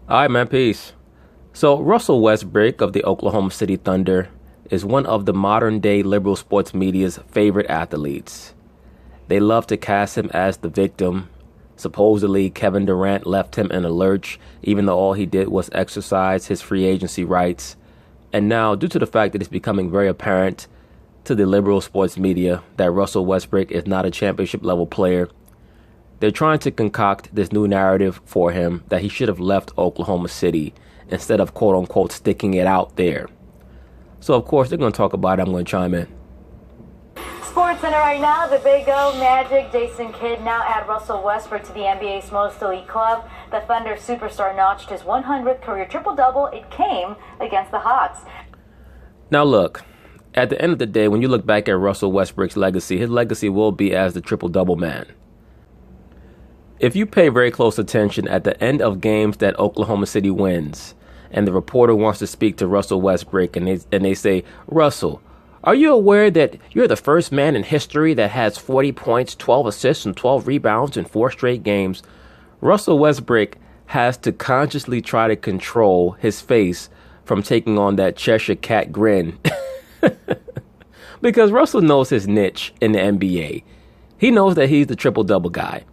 All right, man, peace. So, Russell Westbrook of the Oklahoma City Thunder is one of the modern-day liberal sports media's favorite athletes. They love to cast him as the victim. Supposedly, Kevin Durant left him in a lurch, even though all he did was exercise his free agency rights. And now, due to the fact that it's becoming very apparent to the liberal sports media that Russell Westbrook is not a championship-level player, they're trying to concoct this new narrative for him that he should have left Oklahoma City instead of quote-unquote sticking it out there. So, of course, they're going to talk about it. I'm going to chime in. Sports Center right now, the Big O, Magic, Jason Kidd now add Russell Westbrook to the NBA's most elite club. The Thunder superstar notched his 100th career triple-double. It came against the Hawks. Now, look, at the end of the day, when you look back at Russell Westbrook's legacy, his legacy will be as the triple-double man. If you pay very close attention at the end of games that Oklahoma City wins, and the reporter wants to speak to Russell Westbrook, and they say, Russell, are you aware that you're the first man in history that has 40 points, 12 assists, and 12 rebounds in 4 straight games? Russell Westbrook has to consciously try to control his face from taking on that Cheshire Cat grin. Because Russell knows his niche in the NBA. He knows that he's the triple-double guy.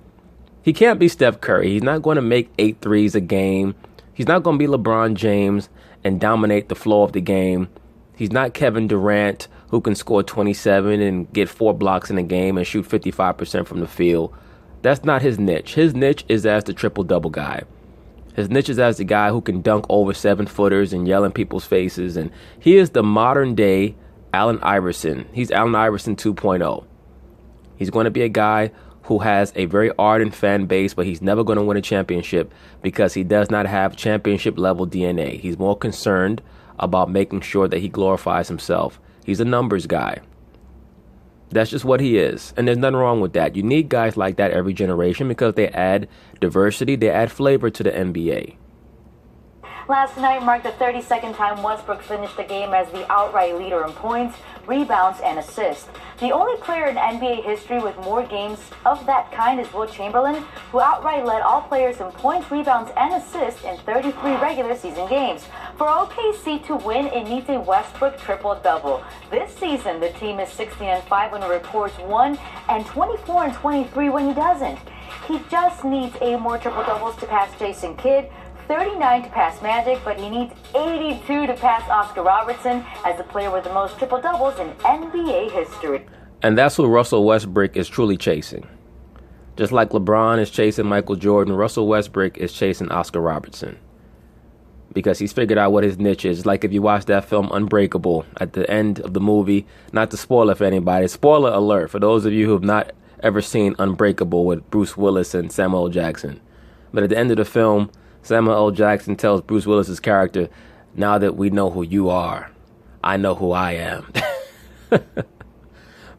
He can't be Steph Curry. He's not going to make 8 threes a game. He's not going to be LeBron James and dominate the flow of the game. He's not Kevin Durant, who can score 27 and get 4 blocks in a game and shoot 55% from the field. That's not his niche. His niche is as the triple-double guy. His niche is as the guy who can dunk over 7-footers and yell in people's faces. And he is the modern-day Allen Iverson. He's Allen Iverson 2.0. He's going to be a guy who has a very ardent fan base, but he's never going to win a championship because he does not have championship level DNA. He's more concerned about making sure that he glorifies himself. He's a numbers guy. That's just what he is. And there's nothing wrong with that. You need guys like that every generation because they add diversity, they add flavor to the NBA. Last night marked the 32nd time Westbrook finished the game as the outright leader in points, rebounds, and assists. The only player in NBA history with more games of that kind is Will Chamberlain, who outright led all players in points, rebounds, and assists in 33 regular season games. For OKC to win, it needs a Westbrook triple-double. This season, the team is 16-5 when it reports 1 and 24-23 when he doesn't. He just needs 8 more triple-doubles to pass Jason Kidd, 39 to pass Magic, but he needs 82 to pass Oscar Robertson as the player with the most triple-doubles in NBA history. And that's who Russell Westbrook is truly chasing. Just like LeBron is chasing Michael Jordan, Russell Westbrook is chasing Oscar Robertson. Because he's figured out what his niche is. Like if you watch that film Unbreakable at the end of the movie, not to spoil it for anybody, spoiler alert for those of you who have not ever seen Unbreakable with Bruce Willis and Samuel L. Jackson. But at the end of the film, Samuel L. Jackson tells Bruce Willis's character, now that we know who you are, I know who I am.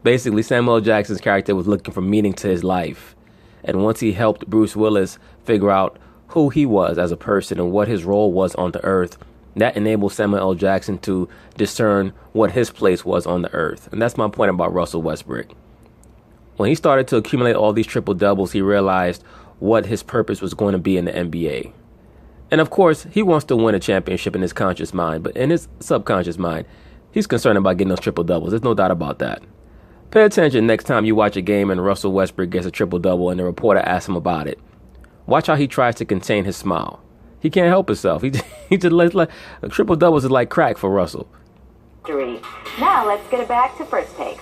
Basically, Samuel L. Jackson's character was looking for meaning to his life. And once he helped Bruce Willis figure out who he was as a person and what his role was on the earth, that enabled Samuel L. Jackson to discern what his place was on the earth. And that's my point about Russell Westbrook. When he started to accumulate all these triple-doubles, he realized what his purpose was going to be in the NBA. And of course, he wants to win a championship in his conscious mind, but in his subconscious mind, he's concerned about getting those triple-doubles. There's no doubt about that. Pay attention next time you watch a game and Russell Westbrook gets a triple-double and the reporter asks him about it. Watch how he tries to contain his smile. He can't help himself. He just like triple-doubles is like crack for Russell. Now let's get it back to First Take.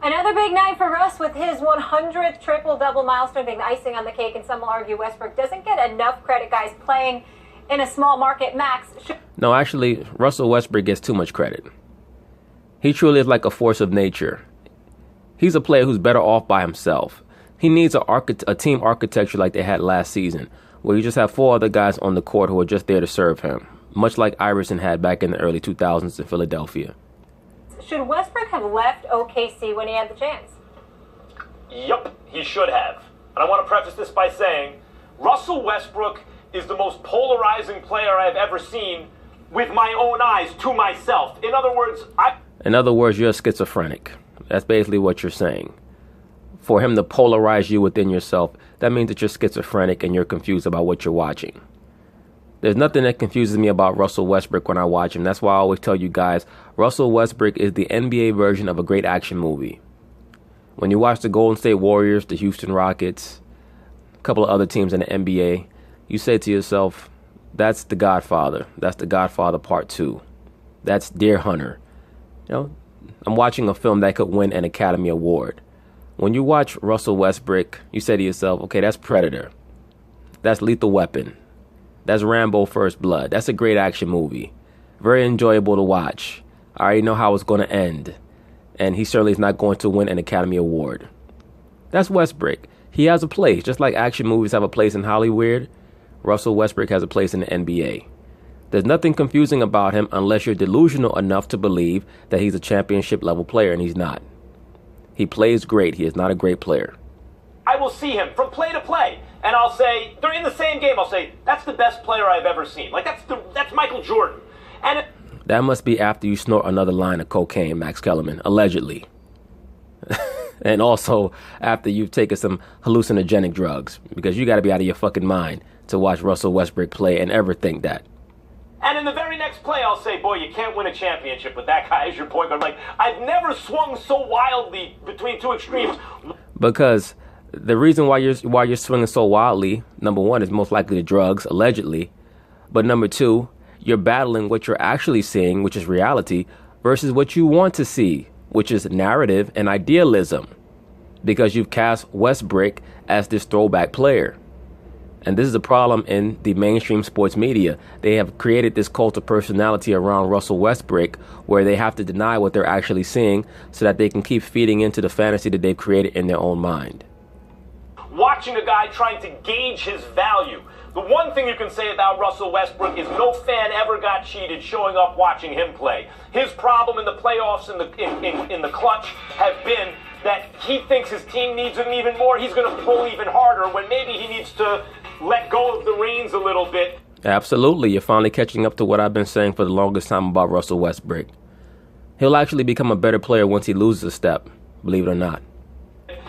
Another big night for Russ with his 100th triple-double milestone being the icing on the cake, and some will argue Westbrook doesn't get enough credit, guys, playing in a small market max. No, actually, Russell Westbrook gets too much credit. He truly is like a force of nature. He's a player who's better off by himself. He needs a team architecture like they had last season, where you just have 4 other guys on the court who are just there to serve him, much like Iverson had back in the early 2000s in Philadelphia. Should Westbrook have left OKC when he had the chance? Yup, he should have. And I want to preface this by saying, Russell Westbrook is the most polarizing player I've ever seen with my own eyes to myself. In other words, you're a schizophrenic. That's basically what you're saying. For him to polarize you within yourself, that means that you're schizophrenic and you're confused about what you're watching. There's nothing that confuses me about Russell Westbrook when I watch him. That's why I always tell you guys, Russell Westbrook is the NBA version of a great action movie. When you watch the Golden State Warriors, the Houston Rockets, a couple of other teams in the NBA, you say to yourself, that's The Godfather. That's The Godfather Part 2. That's Deer Hunter. You know, I'm watching a film that could win an Academy Award. When you watch Russell Westbrook, you say to yourself, okay, that's Predator. That's Lethal Weapon. That's Rambo First Blood. That's a great action movie. Very enjoyable to watch. I already know how it's going to end. And he certainly is not going to win an Academy Award. That's Westbrook. He has a place. Just like action movies have a place in Hollywood, Russell Westbrook has a place in the NBA. There's nothing confusing about him unless you're delusional enough to believe that he's a championship level player, and he's not. He plays great. He is not a great player. I will see him from play to play, and I'll say, they're in the same game, I'll say, that's the best player I've ever seen. Like, that's Michael Jordan. And that must be after you snort another line of cocaine, Max Kellerman, allegedly. And also after you've taken some hallucinogenic drugs, because you got to be out of your fucking mind to watch Russell Westbrook play and ever think that. And in the very next play, I'll say, boy, you can't win a championship with that guy as your point guard. Like, I've never swung so wildly between two extremes. Because the reason why you're swinging so wildly, number one, is most likely the drugs, allegedly. But number two, you're battling what you're actually seeing, which is reality, versus what you want to see, which is narrative and idealism. Because you've cast Westbrook as this throwback player. And this is a problem in the mainstream sports media. They have created this cult of personality around Russell Westbrook where they have to deny what they're actually seeing so that they can keep feeding into the fantasy that they've created in their own mind. Watching a guy trying to gauge his value. The one thing you can say about Russell Westbrook is no fan ever got cheated showing up watching him play. His problem in the playoffs in the clutch have been that he thinks his team needs him even more. He's going to pull even harder when maybe he needs to let go of the reins a little bit. Absolutely. You're finally catching up to what I've been saying for the longest time about Russell Westbrook. He'll actually become a better player once he loses a step, believe it or not.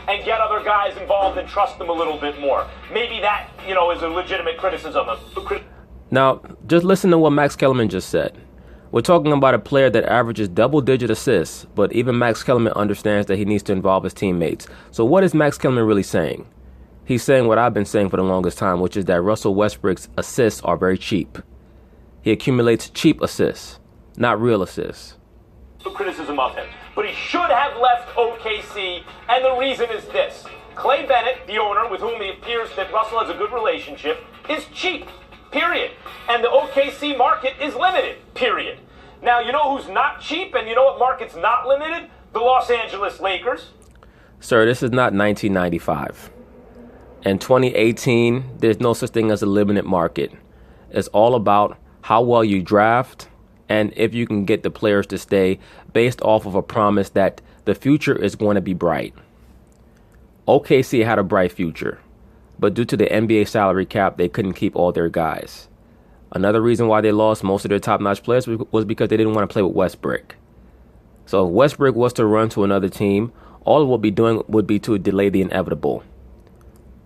And get other guys involved and trust them a little bit more. Maybe that, is a legitimate criticism. Now, just listen to what Max Kellerman just said. We're talking about a player that averages double-digit assists, but even Max Kellerman understands that he needs to involve his teammates. So what is Max Kellerman really saying? He's saying what I've been saying for the longest time, which is that Russell Westbrook's assists are very cheap. He accumulates cheap assists, not real assists. Criticism of him. But he should have left OKC, and the reason is this. Clay Bennett, the owner, with whom it appears that Russell has a good relationship, is cheap, period. And the OKC market is limited, period. Now, you know who's not cheap, and you know what market's not limited? The Los Angeles Lakers. Sir, this is not 1995. In 2018, there's no such thing as a limited market. It's all about how well you draft and if you can get the players to stay based off of a promise that the future is going to be bright. OKC had a bright future, but due to the NBA salary cap, they couldn't keep all their guys. Another reason why they lost most of their top-notch players was because they didn't want to play with Westbrook. So if Westbrook was to run to another team, all it would be doing would be to delay the inevitable.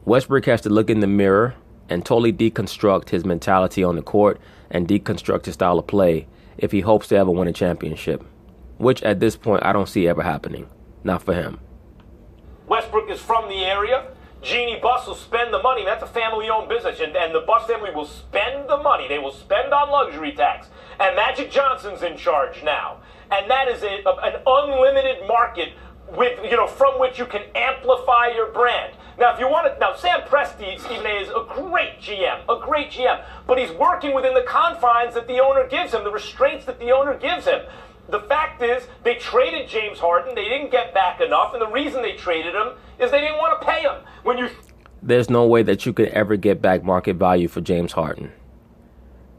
Westbrook has to look in the mirror and totally deconstruct his mentality on the court and deconstruct his style of play if he hopes to ever win a championship, which at this point I don't see ever happening. Not for him. Westbrook is from the area. Jeannie Buss will spend the money. That's a family-owned business, and the Buss family will spend the money. They will spend on luxury tax. And Magic Johnson's in charge now. And that is an unlimited market with from which you can amplify your brand. Now, if you want to, now Sam Presti, Stephen A, is a great GM, but he's working within the confines that the owner gives him, the restraints that the owner gives him. The fact is, they traded James Harden, they didn't get back enough, and the reason they traded him is they didn't want to pay him. There's no way that you could ever get back market value for James Harden.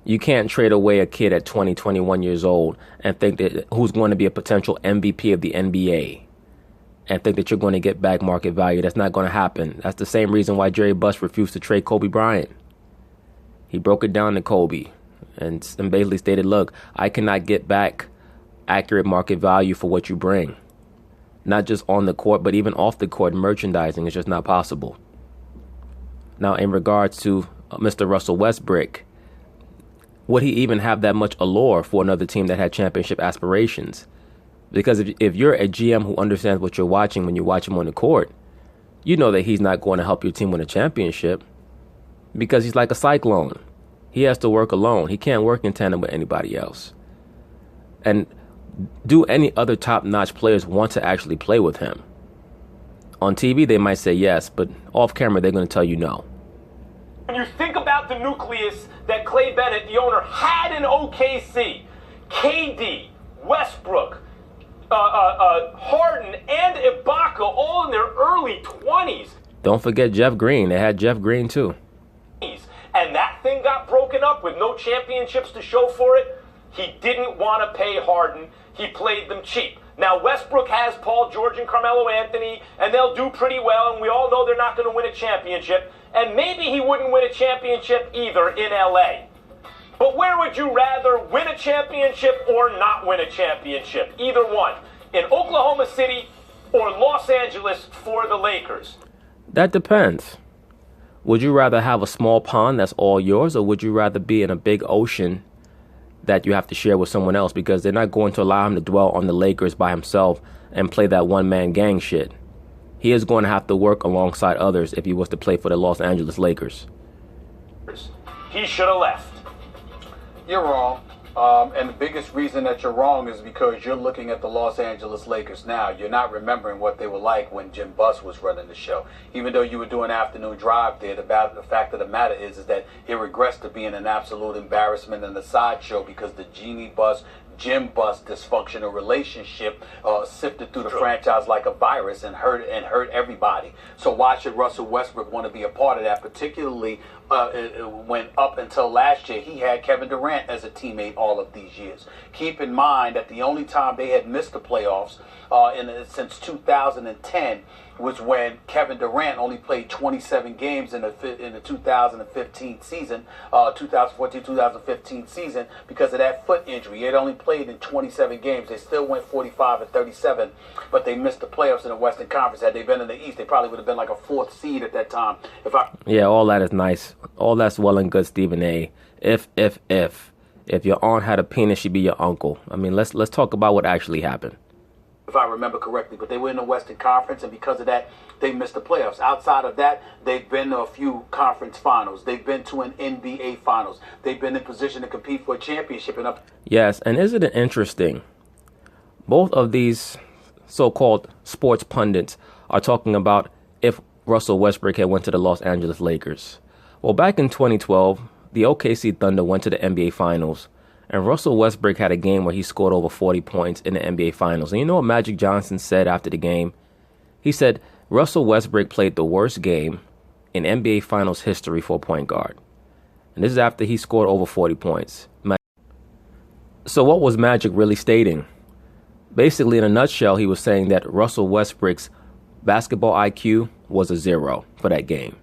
You can't trade away a kid at 20, 21 years old and think that who's going to be a potential MVP of the NBA. And think that you're going to get back market value. That's not going to happen. That's the same reason why Jerry Buss refused to trade Kobe Bryant. He broke it down to Kobe and basically stated, look, I cannot get back accurate market value for what you bring. Not just on the court, but even off the court, merchandising is just not possible. Now, in regards to Mr. Russell Westbrook, would he even have that much allure for another team that had championship aspirations? Because if you're a GM who understands what you're watching when you watch him on the court, you know that he's not going to help your team win a championship because he's like a cyclone. He has to work alone. He can't work in tandem with anybody else. And do any other top-notch players want to actually play with him? On TV, they might say yes, but off camera, they're going to tell you no. When you think about the nucleus that Clay Bennett, the owner, had in OKC, KD, Westbrook, Harden, and Ibaka, all in their early 20s. Don't forget Jeff Green. They had Jeff Green, too. And that thing got broken up with no championships to show for it. He didn't want to pay Harden. He played them cheap. Now, Westbrook has Paul George and Carmelo Anthony, and they'll do pretty well, and we all know they're not going to win a championship. And maybe he wouldn't win a championship either in LA. But where would you rather win a championship or not win a championship? Either one. In Oklahoma City or Los Angeles for the Lakers? That depends. Would you rather have a small pond that's all yours, or would you rather be in a big ocean that you have to share with someone else? Because they're not going to allow him to dwell on the Lakers by himself and play that one-man gang shit. He is going to have to work alongside others if he was to play for the Los Angeles Lakers. He should have left. You're wrong. And the biggest reason that you're wrong is because you're looking at the Los Angeles Lakers now. You're not remembering what they were like when Jim Buss was running the show. Even though you were doing afternoon drive there, the fact of the matter is that it regressed to being an absolute embarrassment and a sideshow because the Genie Buss, Jim Buss dysfunctional relationship sifted through the franchise like a virus and hurt everybody. So why should Russell Westbrook want to be a part of that, particularly when up until last year he had Kevin Durant as a teammate all of these years? Keep in mind that the only time they had missed the playoffs since 2010 was when Kevin Durant only played 27 games in the 2015 season, 2014-2015 season, because of that foot injury. He had only played in 27 games. They still went 45-37, but they missed the playoffs in the Western Conference. Had they been in the East, they probably would have been like a fourth seed at that time. Yeah, all that is nice. All that's well and good, Stephen A. If your aunt had a penis, she'd be your uncle. I mean, let's talk about what actually happened. If I remember correctly, but they were in the Western Conference, and because of that, they missed the playoffs. Outside of that, they've been to a few conference finals. They've been to an NBA finals. They've been in position to compete for a championship. Yes, and isn't it interesting? Both of these so-called sports pundits are talking about if Russell Westbrook had went to the Los Angeles Lakers. Well, back in 2012, the OKC Thunder went to the NBA Finals, and Russell Westbrook had a game where he scored over 40 points in the NBA Finals. And you know what Magic Johnson said after the game? He said, Russell Westbrook played the worst game in NBA Finals history for a point guard. And this is after he scored over 40 points. So what was Magic really stating? Basically, in a nutshell, he was saying that Russell Westbrook's basketball IQ was a 0 for that game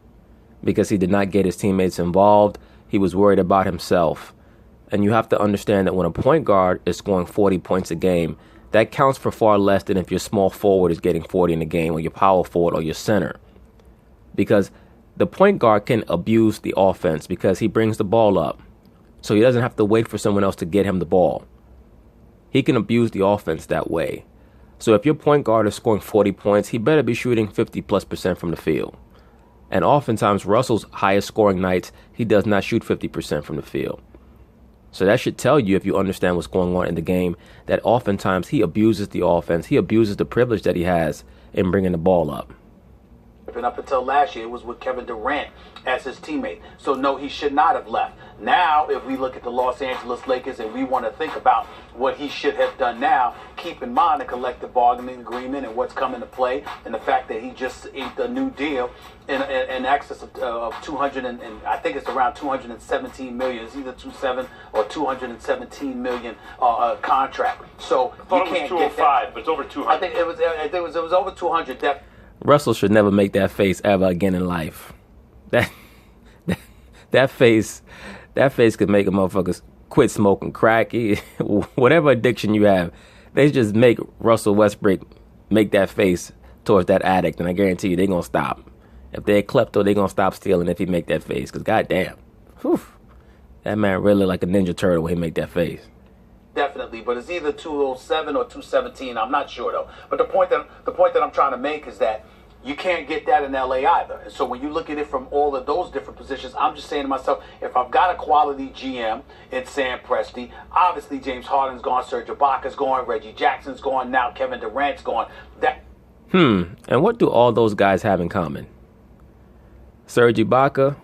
because he did not get his teammates involved. He was worried about himself. And you have to understand that when a point guard is scoring 40 points a game, that counts for far less than if your small forward is getting 40 in a game, or your power forward, or your center. Because the point guard can abuse the offense because he brings the ball up. So he doesn't have to wait for someone else to get him the ball. He can abuse the offense that way. So if your point guard is scoring 40 points, he better be shooting 50+% from the field. And oftentimes, Russell's highest scoring nights, he does not shoot 50% from the field. So that should tell you, if you understand what's going on in the game, that oftentimes he abuses the offense. He abuses the privilege that he has in bringing the ball up. And up until last year, it was with Kevin Durant as his teammate. So no, he should not have left. Now, if we look at the Los Angeles Lakers and we want to think about what he should have done now, keep in mind the collective bargaining agreement and what's coming to play, and the fact that he just inked a new deal in excess of 200 and I think it's around 217 million. It's either 27 or 217 million contract. So I thought it was 205, but it's over 200. I think it was over 200. Russell should never make that face ever again in life. That face could make a motherfucker quit smoking crack. Whatever addiction you have, they just make Russell Westbrook make that face towards that addict, and I guarantee you they're going to stop. If they're klepto, they're going to stop stealing if he make that face, because goddamn. Whew, That man really like a Ninja Turtle when he make that face. Definitely, but it's either 207 or 217. I'm not sure though. But the point that I'm trying to make is that you can't get that in LA either. And so when you look at it from all of those different positions, I'm just saying to myself, if I've got a quality GM in Sam Presti, obviously James Harden's gone, Serge Ibaka's gone, Reggie Jackson's gone, now Kevin Durant's gone. And what do all those guys have in common? Serge Ibaka,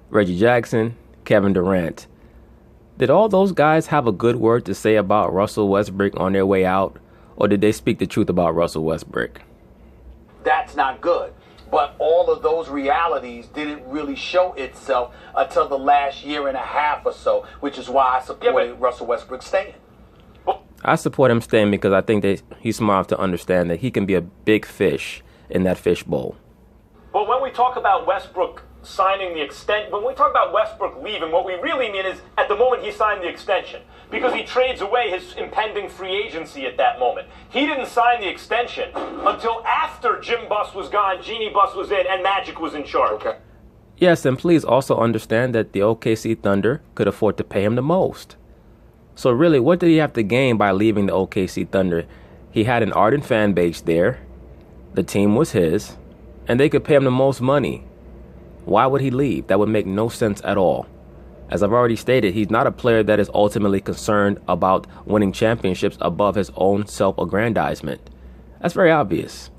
Reggie Jackson, Kevin Durant. Did all those guys have a good word to say about Russell Westbrook on their way out? Or did they speak the truth about Russell Westbrook? That's not good. But all of those realities didn't really show itself until the last year and a half or so, which is why I supported Russell Westbrook staying. I support him staying because I think that he's smart enough to understand that he can be a big fish in that fish bowl. But when we talk about Westbrook signing the extension, when we talk about Westbrook leaving, what we really mean is at the moment he signed the extension, because he trades away his impending free agency at that moment. He didn't sign the extension until after Jim Buss was gone, Jeannie Buss was in, and Magic was in charge. Okay. Yes, and please also understand that the OKC Thunder could afford to pay him the most. So really, what did he have to gain by leaving the OKC Thunder? He had an ardent fan base there. The team was his, and they could pay him the most money. Why would he leave? That would make no sense at all. As I've already stated, he's not a player that is ultimately concerned about winning championships above his own self-aggrandizement. That's very obvious.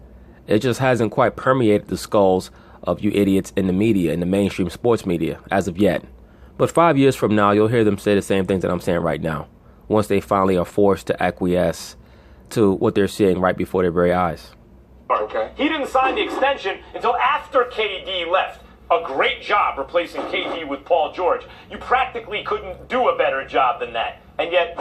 It just hasn't quite permeated the skulls of you idiots in the media, in the mainstream sports media, as of yet. But 5 years from now, you'll hear them say the same things that I'm saying right now, once they finally are forced to acquiesce to what they're seeing right before their very eyes. Okay. He didn't sign the extension until after KD left. A great job replacing KD with Paul George. You practically couldn't do a better job than that. And yet,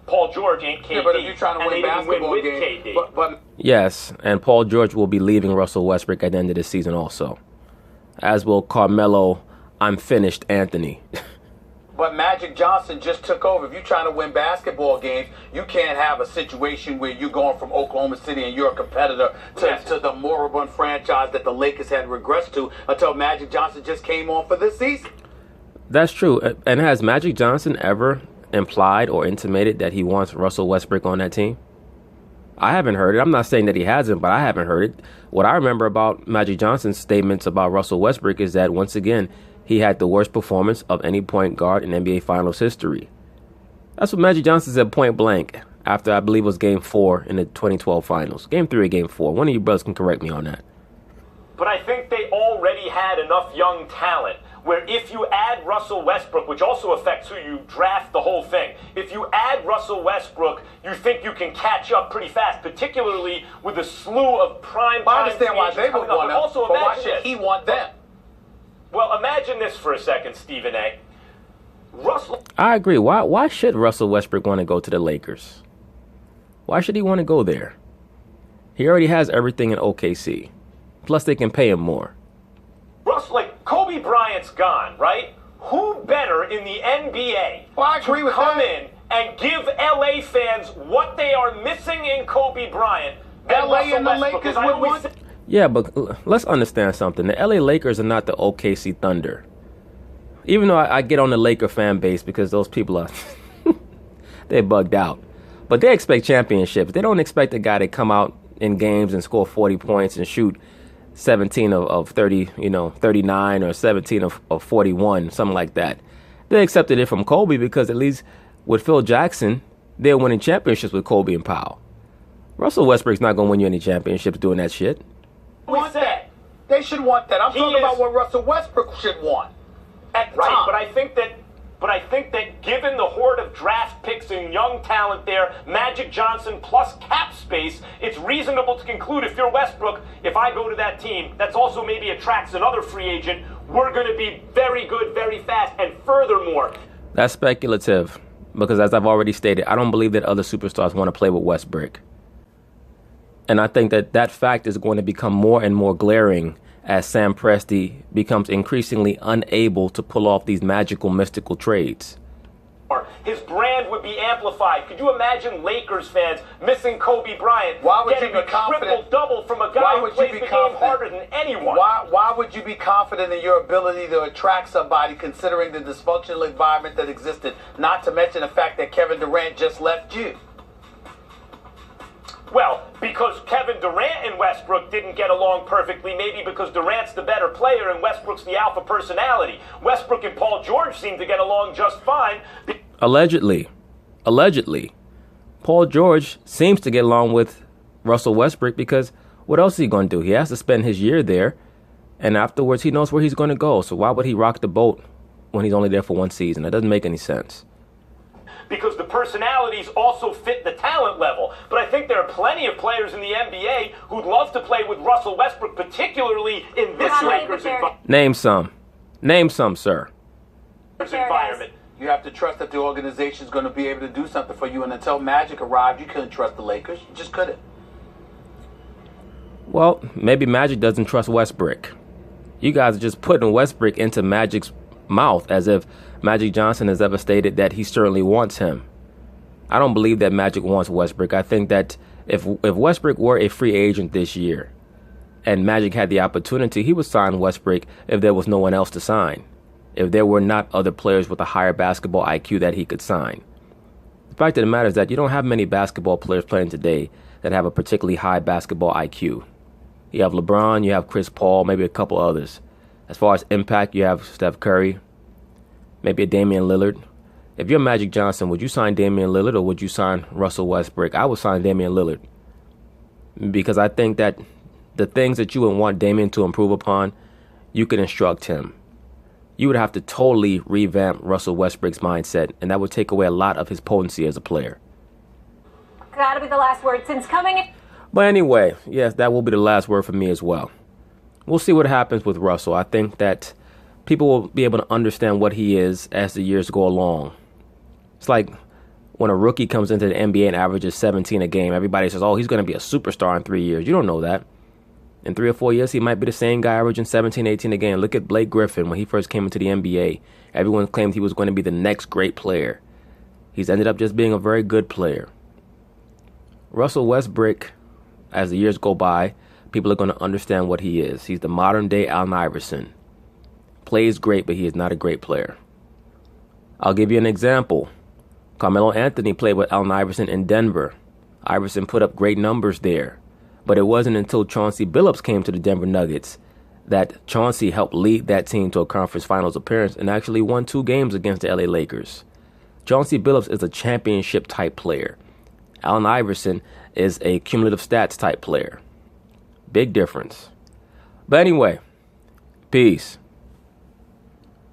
Paul George ain't KD. Yeah, but if you're trying to win basketball with game, KD. Yes, and Paul George will be leaving Russell Westbrook at the end of the season also. As will Carmelo, I'm finished, Anthony. But Magic Johnson just took over. If you're trying to win basketball games, you can't have a situation where you're going from Oklahoma City and you're a competitor to the moribund franchise that the Lakers had regressed to until Magic Johnson just came on for this season. That's true. And has Magic Johnson ever implied or intimated that he wants Russell Westbrook on that team? I haven't heard it. I'm not saying that he hasn't, but I haven't heard it. What I remember about Magic Johnson's statements about Russell Westbrook is that, once again, he had the worst performance of any point guard in NBA Finals history. That's what Magic Johnson said point blank after, I believe it was Game 4 in the 2012 Finals. Game 3 or Game 4. One of you brothers can correct me on that. But I think they already had enough young talent where if you add Russell Westbrook, which also affects who you draft, the whole thing, if you add Russell Westbrook, you think you can catch up pretty fast, particularly with a slew of prime I understand why they would want him, also, but why should he want them? Well, imagine this for a second, Stephen A. Russell. I agree. Why should Russell Westbrook want to go to the Lakers? Why should he want to go there? He already has everything in OKC. Plus, they can pay him more. Russell, like, Kobe Bryant's gone, right? Who better in the NBA to come in and give LA fans what they are missing in Kobe Bryant than LA Russell and the Westbrook? Lakers would want. Yeah, but let's understand something. The LA Lakers are not the OKC Thunder. Even though I get on the Laker fan base because those people are they're bugged out. But they expect championships. They don't expect a guy to come out in games and score 40 points and shoot 17 of 30, 39 or 17 of 41, something like that. They accepted it from Kobe because at least with Phil Jackson, they're winning championships with Kobe and Powell. Russell Westbrook's not going to win you any championships doing that shit. Want that. They should want that. I'm talking about what Russell Westbrook should want. Right, but I think that given the horde of draft picks and young talent there, Magic Johnson plus cap space, it's reasonable to conclude if you're Westbrook, if I go to that team, that's also maybe attracts another free agent, we're going to be very good, very fast, and furthermore. That's speculative because, as I've already stated, I don't believe that other superstars want to play with Westbrook. And I think that fact is going to become more and more glaring as Sam Presti becomes increasingly unable to pull off these magical, mystical trades. his brand would be amplified. Could you imagine Lakers fans missing Kobe Bryant? Why would you getting be a confident? triple-double from a guy who plays the game harder than anyone? Why would you be confident in your ability to attract somebody considering the dysfunctional environment that existed, not to mention the fact that Kevin Durant just left you? Well, because Kevin Durant and Westbrook didn't get along perfectly, maybe because Durant's the better player and Westbrook's the alpha personality. Westbrook and Paul George seem to get along just fine. Allegedly, Paul George seems to get along with Russell Westbrook because what else is he going to do? He has to spend his year there, and afterwards he knows where he's going to go. So why would he rock the boat when he's only there for one season? That doesn't make any sense. Because the personalities also fit the talent level. But I think there are plenty of players in the NBA who'd love to play with Russell Westbrook, particularly in this Lakers environment. Name some, sir. Environment. You have to trust that the organization is going to be able to do something for you. And until Magic arrived, you couldn't trust the Lakers. You just couldn't. Well, maybe Magic doesn't trust Westbrook. You guys are just putting Westbrook into Magic's mouth as if Magic Johnson has ever stated that he certainly wants him. I don't believe that Magic wants Westbrook. I think that if Westbrook were a free agent this year and Magic had the opportunity, he would sign Westbrook if there was no one else to sign, if there were not other players with a higher basketball IQ that he could sign. The fact of the matter is that you don't have many basketball players playing today that have a particularly high basketball IQ. You have LeBron, you have Chris Paul, maybe a couple others. As far as impact, you have Steph Curry, maybe a Damian Lillard. If you're Magic Johnson, would you sign Damian Lillard or would you sign Russell Westbrook? I would sign Damian Lillard because I think that the things that you would want Damian to improve upon, you can instruct him. You would have to totally revamp Russell Westbrook's mindset, and that would take away a lot of his potency as a player. Gotta be the last word since coming in. But anyway, yes, that will be the last word for me as well. We'll see what happens with Russell. I think that people will be able to understand what he is as the years go along. It's like when a rookie comes into the NBA and averages 17 a game, everybody says, oh, he's going to be a superstar in 3 years. You don't know that. In 3 or 4 years, he might be the same guy averaging 17, 18 a game. Look at Blake Griffin when he first came into the NBA. Everyone claimed he was going to be the next great player. He's ended up just being a very good player. Russell Westbrook, as the years go by, people are going to understand what he is. He's the modern-day Allen Iverson. Plays great, but he is not a great player. I'll give you an example. Carmelo Anthony played with Allen Iverson in Denver. Iverson put up great numbers there. But it wasn't until Chauncey Billups came to the Denver Nuggets that Chauncey helped lead that team to a conference finals appearance and actually won 2 games against the LA Lakers. Chauncey Billups is a championship-type player. Allen Iverson is a cumulative stats-type player. Big difference. But anyway, peace.